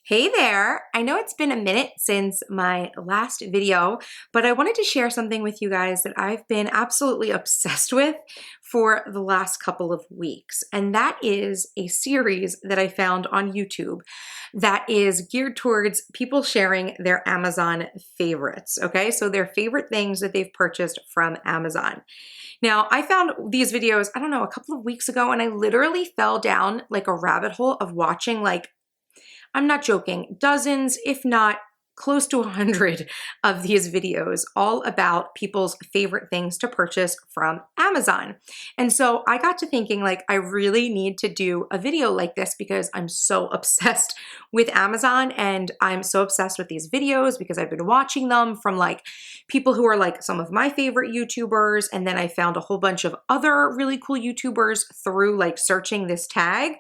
Hey there! I know it's been a minute since my last video, but I wanted to share something with you guys that I've been absolutely obsessed with for the last couple of weeks. And that is a series that I found on YouTube that is geared towards people sharing their Amazon favorites, okay? So their favorite things that they've purchased from Amazon. Now, I found these videos, I don't know, a couple of weeks ago, and I literally fell down like a rabbit hole of watching I'm not joking, dozens, if not close to 100 of these videos all about people's favorite things to purchase from Amazon. And so I got to thinking I really need to do a video like this because I'm so obsessed with Amazon and I'm so obsessed with these videos because I've been watching them from people who are some of my favorite YouTubers. And then I found a whole bunch of other really cool YouTubers through searching this tag.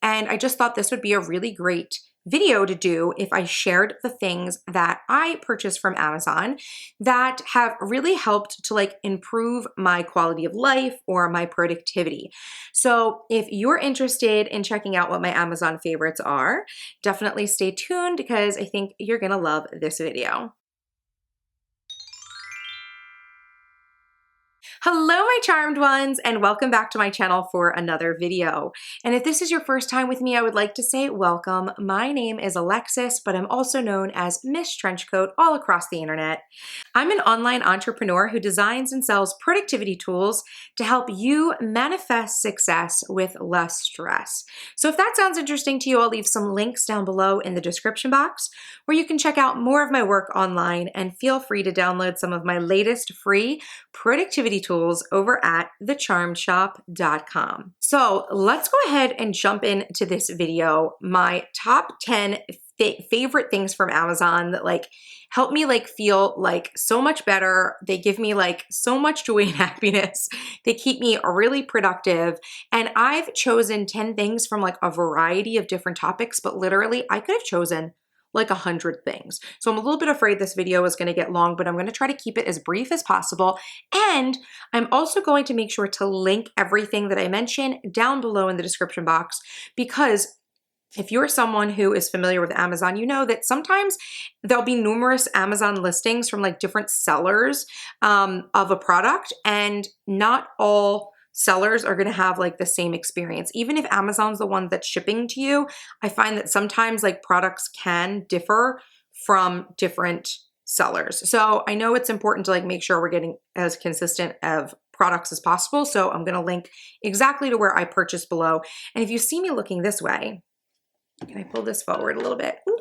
And I just thought this would be a really great video to do if I shared the things that I purchased from Amazon that have really helped to improve my quality of life or my productivity. So if you're interested in checking out what my Amazon favorites are, definitely stay tuned because I think you're gonna love this video. Hello, my charmed ones, and welcome back to my channel for another video. And if this is your first time with me, I would like to say welcome. My name is Alexis, but I'm also known as MissTrenchcoat all across the internet. I'm an online entrepreneur who designs and sells productivity tools to help you manifest success with less stress. So if that sounds interesting to you, I'll leave some links down below in the description box where you can check out more of my work online and feel free to download some of my latest free productivity tools over at thecharmedshop.com. So let's go ahead and jump into this video. My top 10 favorite things from Amazon that help me feel so much better. They give me so much joy and happiness. They keep me really productive. And I've chosen 10 things from a variety of different topics, but literally I could have chosen 100 things. So I'm a little bit afraid this video is going to get long, but I'm going to try to keep it as brief as possible. And I'm also going to make sure to link everything that I mention down below in the description box, because if you're someone who is familiar with Amazon, you know that sometimes there'll be numerous Amazon listings from different sellers of a product, and not all sellers are going to have the same experience. Even if Amazon's the one that's shipping to you, I find that sometimes products can differ from different sellers. So I know it's important to make sure we're getting as consistent of products as possible. So I'm going to link exactly to where I purchased below. And if you see me looking this way, can I pull this forward a little bit? Ooh.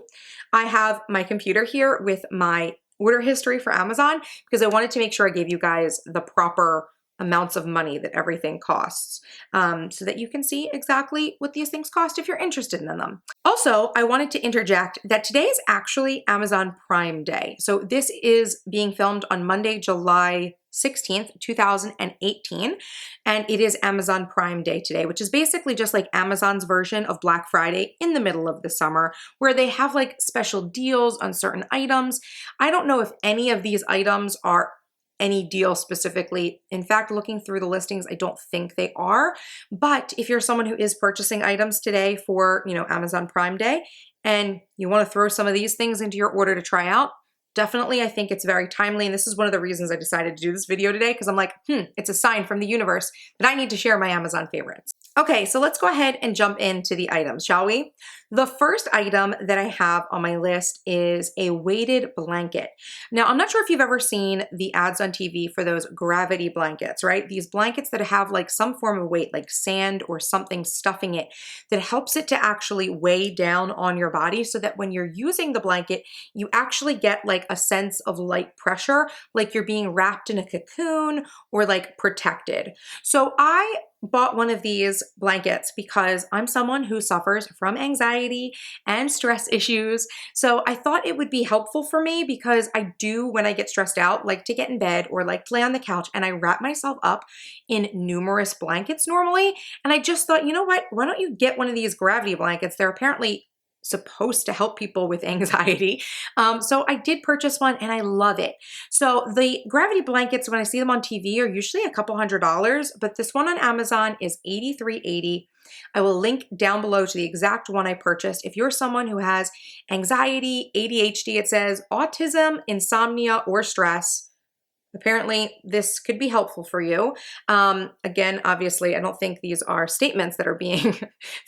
I have my computer here with my order history for Amazon because I wanted to make sure I gave you guys the proper amounts of money that everything costs, so that you can see exactly what these things cost if you're interested in them. Also, I wanted to interject that today is actually Amazon Prime Day. So this is being filmed on Monday, July 16th, 2018, and it is Amazon Prime Day today, which is basically just Amazon's version of Black Friday in the middle of the summer, where they have special deals on certain items. I don't know if any of these items are any deal specifically. In fact, looking through the listings, I don't think they are. But if you're someone who is purchasing items today for, Amazon Prime Day, and you want to throw some of these things into your order to try out, definitely, I think it's very timely. And this is one of the reasons I decided to do this video today, because I'm it's a sign from the universe that I need to share my Amazon favorites. Okay, so let's go ahead and jump into the items, shall we? The first item that I have on my list is a weighted blanket. Now, I'm not sure if you've ever seen the ads on TV for those gravity blankets, right? These blankets that have some form of weight, like sand or something stuffing it, that helps it to actually weigh down on your body so that when you're using the blanket, you actually get a sense of light pressure, like you're being wrapped in a cocoon or protected. So I bought one of these blankets because I'm someone who suffers from anxiety and stress issues. So I thought it would be helpful for me because I do, when I get stressed out, like to get in bed or to lay on the couch, and I wrap myself up in numerous blankets normally. And I just thought, you know what? Why don't you get one of these gravity blankets? They're apparently supposed to help people with anxiety. So I did purchase one and I love it. So the gravity blankets, when I see them on TV, are usually a couple $100s, but this one on Amazon is $83.80. I will link down below to the exact one I purchased. If you're someone who has anxiety, ADHD, it says autism, insomnia, or stress, apparently this could be helpful for you. Again, obviously, I don't think these are statements that are being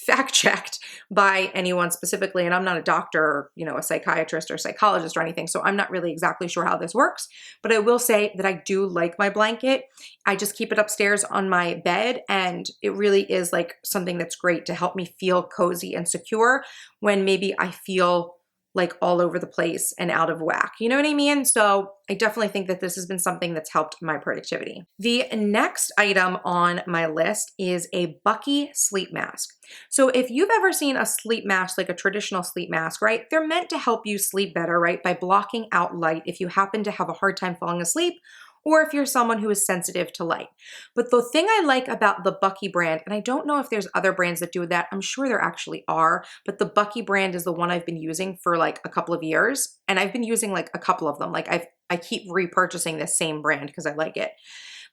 fact checked by anyone specifically. And I'm not a doctor or, a psychiatrist or psychologist or anything. So I'm not really exactly sure how this works, but I will say that I do like my blanket. I just keep it upstairs on my bed, and it really is like something that's great to help me feel cozy and secure when maybe I feel like all over the place and out of whack. You know what I mean? So I definitely think that this has been something that's helped my productivity. The next item on my list is a Bucky sleep mask. So if you've ever seen a sleep mask, like a traditional sleep mask, right? They're meant to help you sleep better, right? By blocking out light if you happen to have a hard time falling asleep, or if you're someone who is sensitive to light. But the thing I like about the Bucky brand, and I don't know if there's other brands that do that, I'm sure there actually are, but the Bucky brand is the one I've been using for like a couple of years, and I've been using like a couple of them. Like I keep repurchasing this same brand because I like it.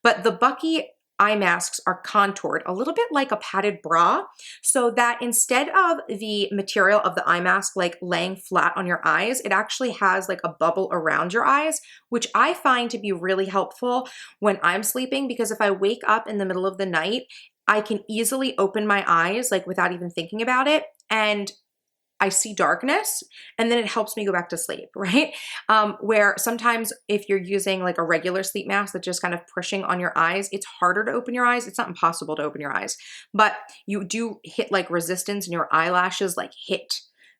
But the Bucky eye masks are contoured a little bit like a padded bra, so that instead of the material of the eye mask like laying flat on your eyes, it actually has like a bubble around your eyes, which I find to be really helpful when I'm sleeping, because if I wake up in the middle of the night, I can easily open my eyes like without even thinking about it, and I see darkness, and then it helps me go back to sleep, right? Where sometimes if you're using like a regular sleep mask that's just kind of pushing on your eyes, it's harder to open your eyes. It's not impossible to open your eyes, but you do hit like resistance, and your eyelashes like hit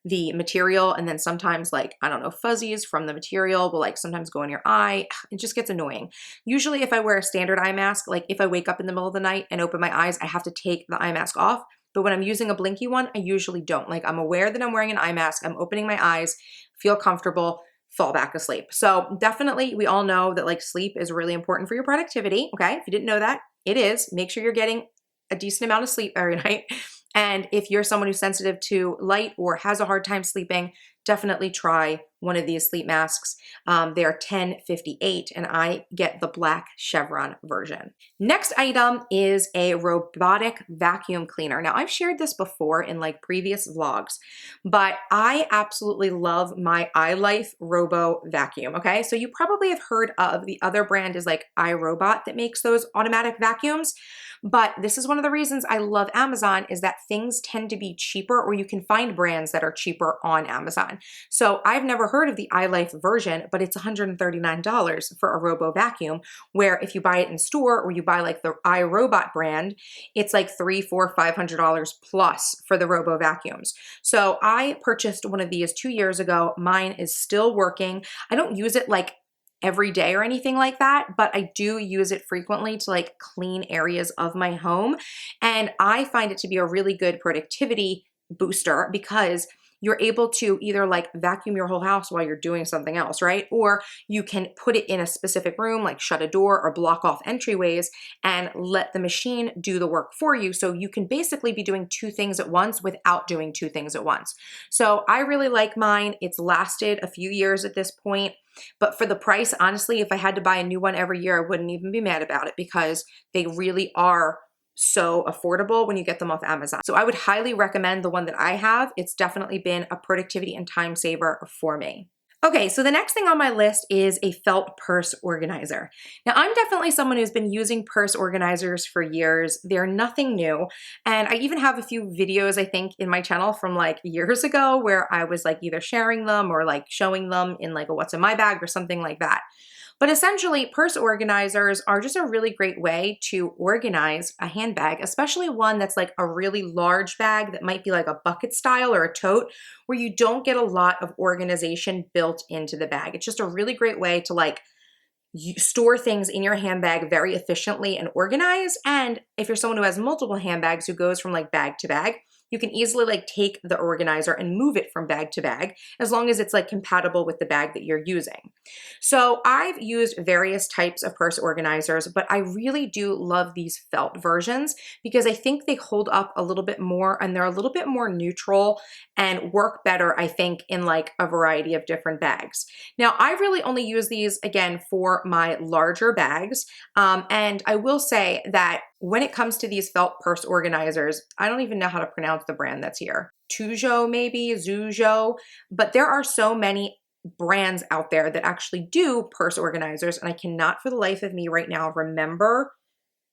the material, and then sometimes like, I don't know, fuzzies from the material will like sometimes go in your eye. It just gets annoying. Usually if I wear a standard eye mask, like if I wake up in the middle of the night and open my eyes, I have to take the eye mask off. But when I'm using a blinky one, I usually don't. Like I'm aware that I'm wearing an eye mask, I'm opening my eyes, feel comfortable, fall back asleep. So definitely we all know that like sleep is really important for your productivity. Okay, if you didn't know that, it is. Make sure you're getting a decent amount of sleep every night. And if you're someone who's sensitive to light or has a hard time sleeping, definitely try one of these sleep masks. They are $10.58, and I get the black chevron version. Next item is a robotic vacuum cleaner. Now, I've shared this before in like previous vlogs, but I absolutely love my iLife Robo vacuum, okay? So you probably have heard of the other brand is like iRobot that makes those automatic vacuums. But this is one of the reasons I love Amazon, is that things tend to be cheaper, or you can find brands that are cheaper on Amazon. So I've never heard of the iLife version, but it's $139 for a Robo vacuum, where if you buy it in store or you buy like the iRobot brand, it's like $300, $400, $500 plus for the Robo vacuums. So I purchased one of these 2 years ago. Mine is still working. I don't use it like every day or anything like that, but I do use it frequently to like clean areas of my home. And I find it to be a really good productivity booster, because you're able to either like vacuum your whole house while you're doing something else, right? Or you can put it in a specific room, like shut a door or block off entryways and let the machine do the work for you. So you can basically be doing two things at once without doing two things at once. So I really like mine. It's lasted a few years at this point. But for the price, honestly, if I had to buy a new one every year, I wouldn't even be mad about it, because they really are so affordable when you get them off Amazon. So I would highly recommend the one that I have. It's definitely been a productivity and time saver for me. Okay, so the next thing on my list is a felt purse organizer. Now, I'm definitely someone who's been using purse organizers for years. They're nothing new. And I even have a few videos, I think, in my channel from like years ago where I was like either sharing them or like showing them in like a what's in my bag or something like that. But essentially, purse organizers are just a really great way to organize a handbag, especially one that's like a really large bag that might be like a bucket style or a tote, where you don't get a lot of organization built into the bag. It's just a really great way to like you store things in your handbag very efficiently and organize. And if you're someone who has multiple handbags, who goes from like bag to bag, you can easily like take the organizer and move it from bag to bag as long as it's like compatible with the bag that you're using. So I've used various types of purse organizers, but I really do love these felt versions because I think they hold up a little bit more and they're a little bit more neutral and work better, I think, in like a variety of different bags. Now, I really only use these again for my larger bags. And I will say that when it comes to these felt purse organizers, I don't even know how to pronounce the brand that's here. Tujo, maybe, Zujo, but there are so many brands out there that actually do purse organizers, and I cannot for the life of me right now remember.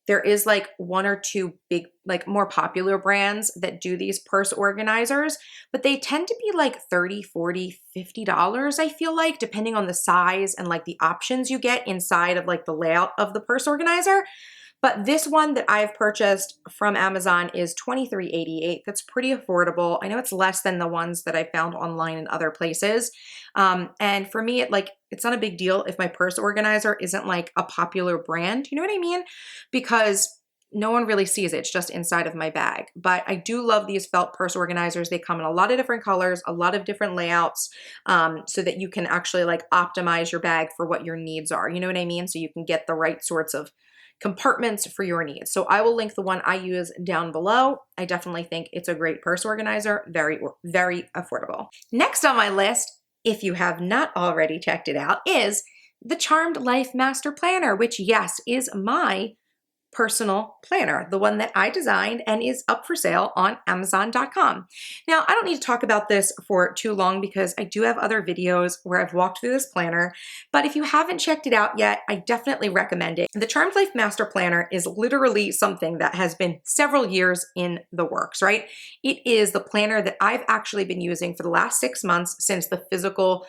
There is like one or two big, like more popular brands that do these purse organizers, but they tend to be like $30, $40, $50, I feel like, depending on the size and like the options you get inside of like the layout of the purse organizer. But this one that I've purchased from Amazon is $23.88. That's pretty affordable. I know it's less than the ones that I found online in other places. And for me, it's not a big deal if my purse organizer isn't like a popular brand. You know what I mean? Because no one really sees it. It's just inside of my bag. But I do love these felt purse organizers. They come in a lot of different colors, a lot of different layouts, so that you can actually like optimize your bag for what your needs are. You know what I mean? So you can get the right sorts of compartments for your needs. So I will link the one I use down below. I definitely think it's a great purse organizer, very, very affordable. Next on my list, if you have not already checked it out, is the Charmed Life Master Planner, which yes, is my personal planner, the one that I designed and is up for sale on Amazon.com. Now, I don't need to talk about this for too long because I do have other videos where I've walked through this planner, but if you haven't checked it out yet, I definitely recommend it. The Charmed Life Master Planner is literally something that has been several years in the works, right? It is the planner that I've actually been using for the last 6 months since the physical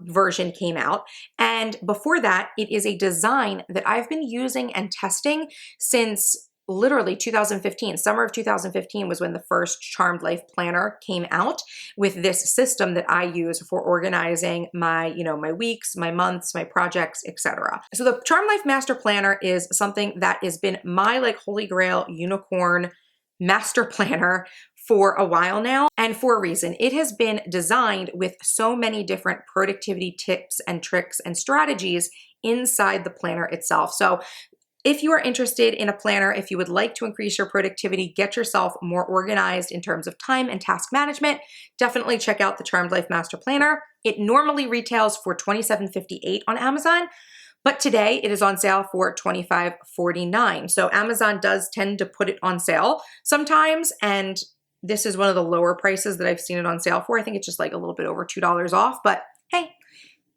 version came out. And before that, it is a design that I've been using and testing since literally 2015. Summer of 2015 was when the first Charmed Life Planner came out with this system that I use for organizing my, my weeks, my months, my projects, etc. So the Charmed Life Master Planner is something that has been my like holy grail unicorn master planner for a while now, and for a reason. It has been designed with so many different productivity tips and tricks and strategies inside the planner itself. So if you are interested in a planner, if you would like to increase your productivity, get yourself more organized in terms of time and task management, definitely check out the Charmed Life Master Planner. It normally retails for $27.58 on Amazon, but today it is on sale for $25.49. So Amazon does tend to put it on sale sometimes, and this is one of the lower prices that I've seen it on sale for. I think it's just like a little bit over $2 off, but hey,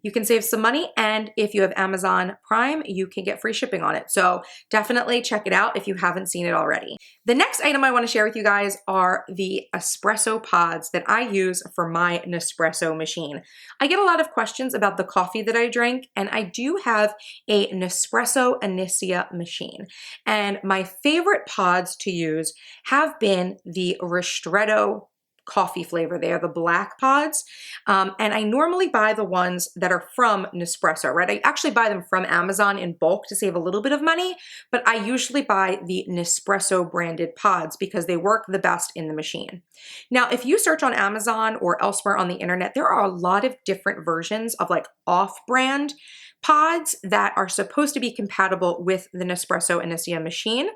you can save some money, and if you have Amazon Prime, you can get free shipping on it. So definitely check it out if you haven't seen it already. The next item I want to share with you guys are the espresso pods that I use for my Nespresso machine. I get a lot of questions about the coffee that I drink, and I do have a Nespresso Initia machine. And my favorite pods to use have been the Ristretto coffee flavor. They are the black pods. And I normally buy the ones that are from Nespresso, right? I actually buy them from Amazon in bulk to save a little bit of money, but I usually buy the Nespresso branded pods because they work the best in the machine. Now, if you search on Amazon or elsewhere on the internet, there are a lot of different versions of like off-brand pods that are supposed to be compatible with the Nespresso Initia machine.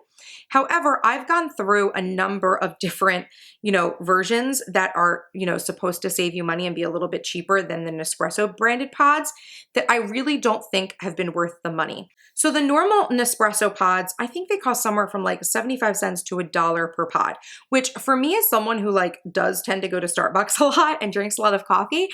However, I've gone through a number of different, versions that are, supposed to save you money and be a little bit cheaper than the Nespresso branded pods that I really don't think have been worth the money. So the normal Nespresso pods, I think they cost somewhere from like 75 cents to $1 per pod, which for me as someone who does tend to go to Starbucks a lot and drinks a lot of coffee,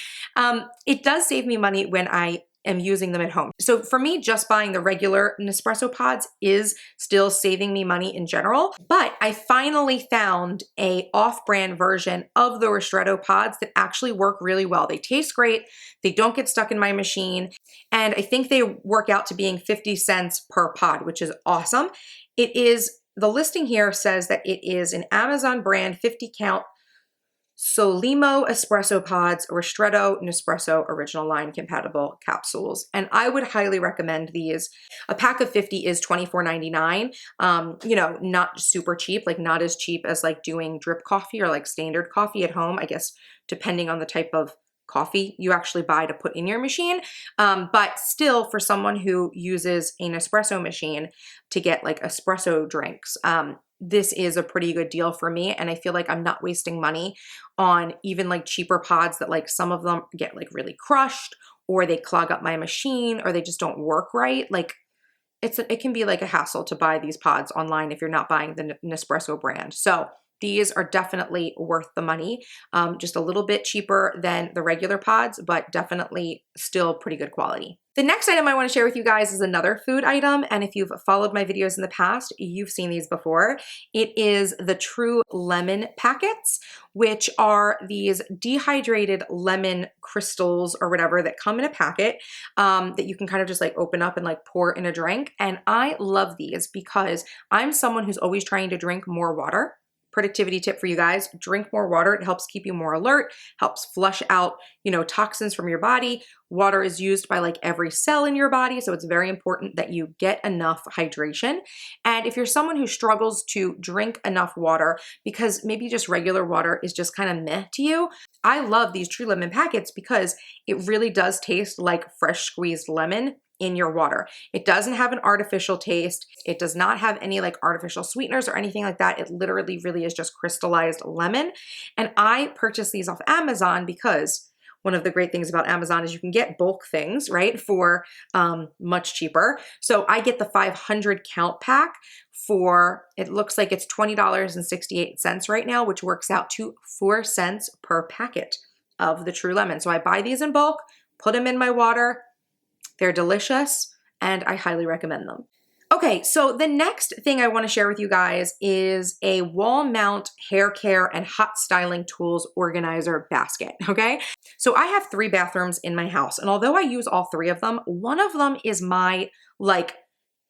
it does save me money when I am using them at home. So for me, just buying the regular Nespresso pods is still saving me money in general, but I finally found a off-brand version of the Ristretto pods that actually work really well. They taste great, they don't get stuck in my machine, and I think they work out to being 50 cents per pod, which is awesome. The listing here says that it is an Amazon brand 50 count Solimo Espresso Pods Ristretto Nespresso Original Line Compatible Capsules. And I would highly recommend these. A pack of 50 is $24.99. You know, not super cheap, like not as cheap as like doing drip coffee or like standard coffee at home, I guess, depending on the type of coffee you actually buy to put in your machine. But still, for someone who uses an espresso machine to get like espresso drinks, this is a pretty good deal for me. And I feel like I'm not wasting money on even like cheaper pods that like some of them get like really crushed, or they clog up my machine, or they just don't work right. Like it can be like a hassle to buy these pods online if you're not buying the Nespresso brand. So these are definitely worth the money. Just a little bit cheaper than the regular pods, but definitely still pretty good quality. The next item I want to share with you guys is another food item. And if you've followed my videos in the past, you've seen these before. It is the True Lemon packets, which are these dehydrated lemon crystals or whatever that come in a packet that you can kind of just like open up and like pour in a drink. And I love these because I'm someone who's always trying to drink more water. Productivity tip for you guys, drink more water. It helps keep you more alert, helps flush out, you know, toxins from your body. Water is used by like every cell in your body, so it's very important that you get enough hydration. And if you're someone who struggles to drink enough water because maybe just regular water is just kind of meh to you, I love these True Lemon packets because it really does taste like fresh squeezed lemon in your water. It doesn't have an artificial taste. It does not have any like artificial sweeteners or anything like that. It literally really is just crystallized lemon. And I purchased these off Amazon because one of the great things about Amazon is you can get bulk things, right, for much cheaper. So I get the 500 count pack for, it looks like it's $20.68 right now, which works out to 4 cents per packet of the True Lemon. So I buy these in bulk, put them in my water. They're delicious, and I highly recommend them. Okay, so the next thing I want to share with you guys is a wall mount hair care and hot styling tools organizer basket, okay? So I have 3 bathrooms in my house, and although I use all 3 of them, one of them is my like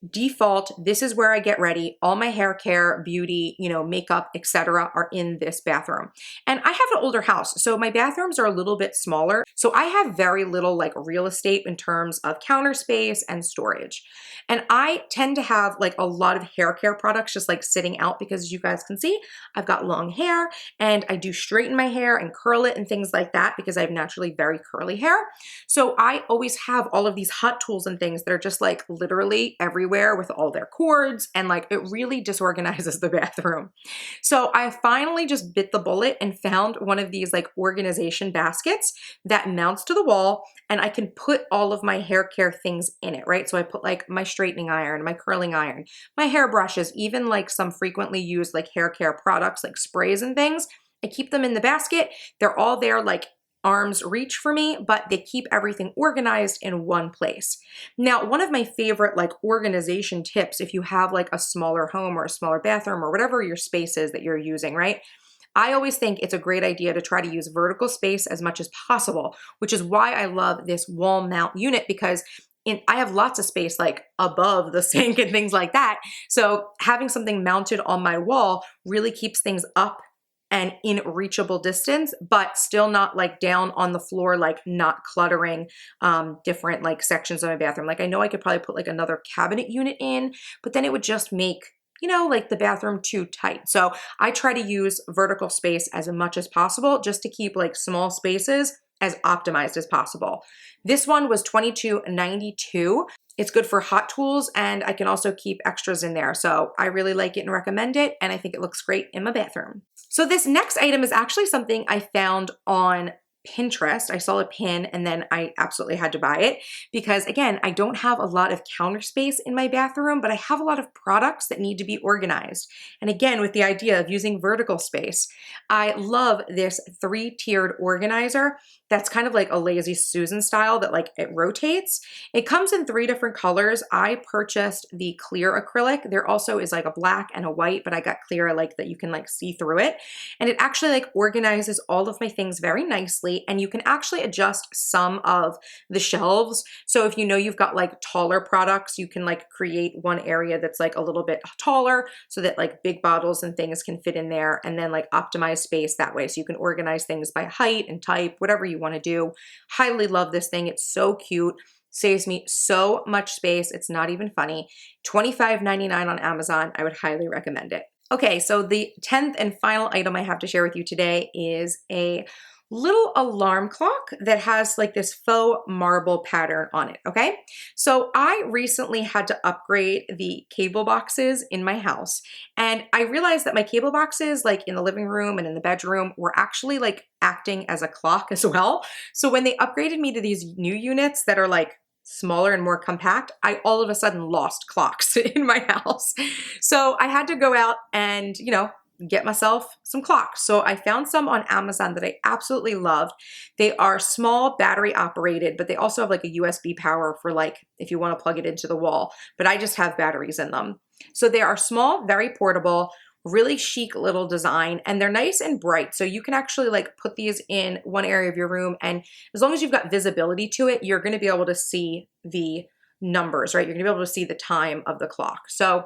default, this is where I get ready. All my hair care, beauty, you know, makeup, etc. are in this bathroom. And I have an older house, so my bathrooms are a little bit smaller. So I have very little like real estate in terms of counter space and storage. And I tend to have like a lot of hair care products just like sitting out because as you guys can see, I've got long hair and I do straighten my hair and curl it and things like that because I have naturally very curly hair. So I always have all of these hot tools and things that are just like literally everywhere with all their cords, and like it really disorganizes the bathroom. So I finally just bit the bullet and found one of these like organization baskets that mounts to the wall, and I can put all of my hair care things in it, right? So I put like my straightening iron, my curling iron, my hair brushes, even like some frequently used like hair care products like sprays and things. I keep them in the basket. They're all there like arm's reach for me, but they keep everything organized in one place. Now, one of my favorite like organization tips, if you have like a smaller home or a smaller bathroom or whatever your space is that you're using, right? I always think it's a great idea to try to use vertical space as much as possible, which is why I love this wall mount unit because I have lots of space like above the sink and things like that. So having something mounted on my wall really keeps things up and in reachable distance, but still not like down on the floor, like not cluttering different like sections of my bathroom. Like I know I could probably put like another cabinet unit in, but then it would just make, you know, like the bathroom too tight. So I try to use vertical space as much as possible just to keep like small spaces as optimized as possible. This one was $22.92. It's good for hot tools, and I can also keep extras in there. So I really like it and recommend it, and I think it looks great in my bathroom. So this next item is actually something I found on Pinterest. I saw a pin and then I absolutely had to buy it because again, I don't have a lot of counter space in my bathroom, but I have a lot of products that need to be organized. And again, with the idea of using vertical space, I love this 3-tiered organizer that's kind of like a Lazy Susan style that like it rotates. It comes in 3 different colors. I purchased the clear acrylic. There also is like a black and a white, but I got clear. I like that you can like see through it. And it actually like organizes all of my things very nicely. nicely, and you can actually adjust some of the shelves. So if you know you've got like taller products, you can like create one area that's like a little bit taller so that like big bottles and things can fit in there, and then like optimize space that way. So you can organize things by height and type, whatever you want to do. Highly love this thing. It's so cute. Saves me so much space. It's not even funny. $25.99 on Amazon. I would highly recommend it. Okay, so the 10th and final item I have to share with you today is a little alarm clock that has like this faux marble pattern on it, okay? So I recently had to upgrade the cable boxes in my house, and I realized that my cable boxes like in the living room and in the bedroom were actually like acting as a clock as well. So when they upgraded me to these new units that are like smaller and more compact, I all of a sudden lost clocks in my house. So I had to go out and, get myself some clocks. So I found some on Amazon that I absolutely loved. They are small, battery operated, but they also have like a USB power for like if you want to plug it into the wall, but I just have batteries in them. So they are small, very portable, really chic little design, and they're nice and bright. So you can actually like put these in one area of your room, and as long as you've got visibility to it, you're going to be able to see the numbers, right? You're going to be able to see the time of the clock. So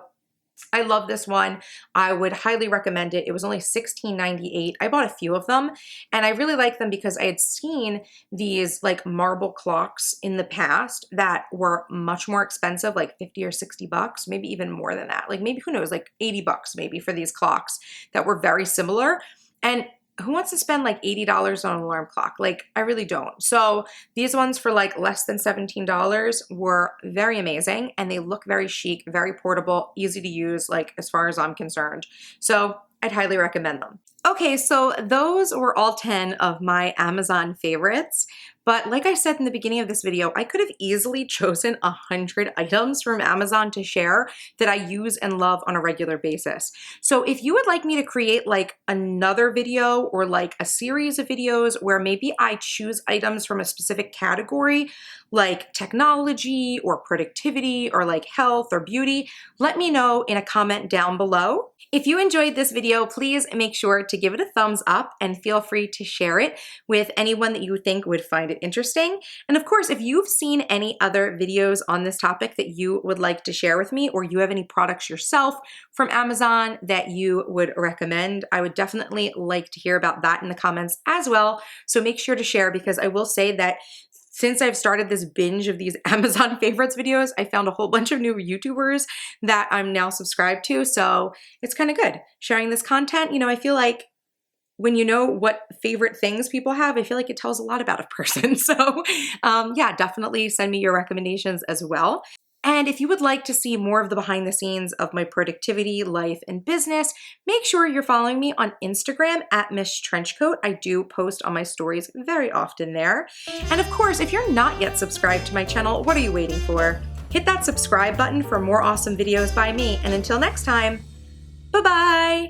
I love this one. I would highly recommend it. It was only $16.98. I bought a few of them, and I really like them because I had seen these like marble clocks in the past that were much more expensive, like 50 or 60 bucks, maybe even more than that. Like maybe, who knows, like 80 bucks maybe for these clocks that were very similar. And who wants to spend like $80 on an alarm clock? Like, I really don't. So these ones for like less than $17 were very amazing, and they look very chic, very portable, easy to use, like as far as I'm concerned. So I'd highly recommend them. Okay, so those were all 10 of my Amazon favorites. But like I said in the beginning of this video, I could have easily chosen 100 items from Amazon to share that I use and love on a regular basis. So if you would like me to create like another video or like a series of videos where maybe I choose items from a specific category, like technology or productivity or like health or beauty, let me know in a comment down below. If you enjoyed this video, please make sure to give it a thumbs up and feel free to share it with anyone that you think would find it interesting. And of course, if you've seen any other videos on this topic that you would like to share with me, or you have any products yourself from Amazon that you would recommend, I would definitely like to hear about that in the comments as well. So make sure to share, because I will say that since I've started this binge of these Amazon favorites videos, I found a whole bunch of new YouTubers that I'm now subscribed to. So it's kind of good sharing this content. I feel like when you know what favorite things people have, I feel like it tells a lot about a person. So yeah, definitely send me your recommendations as well. And if you would like to see more of the behind the scenes of my productivity, life, and business, make sure you're following me on Instagram at MissTrenchcoat. I do post on my stories very often there. And of course, if you're not yet subscribed to my channel, what are you waiting for? Hit that subscribe button for more awesome videos by me. And until next time, bye-bye.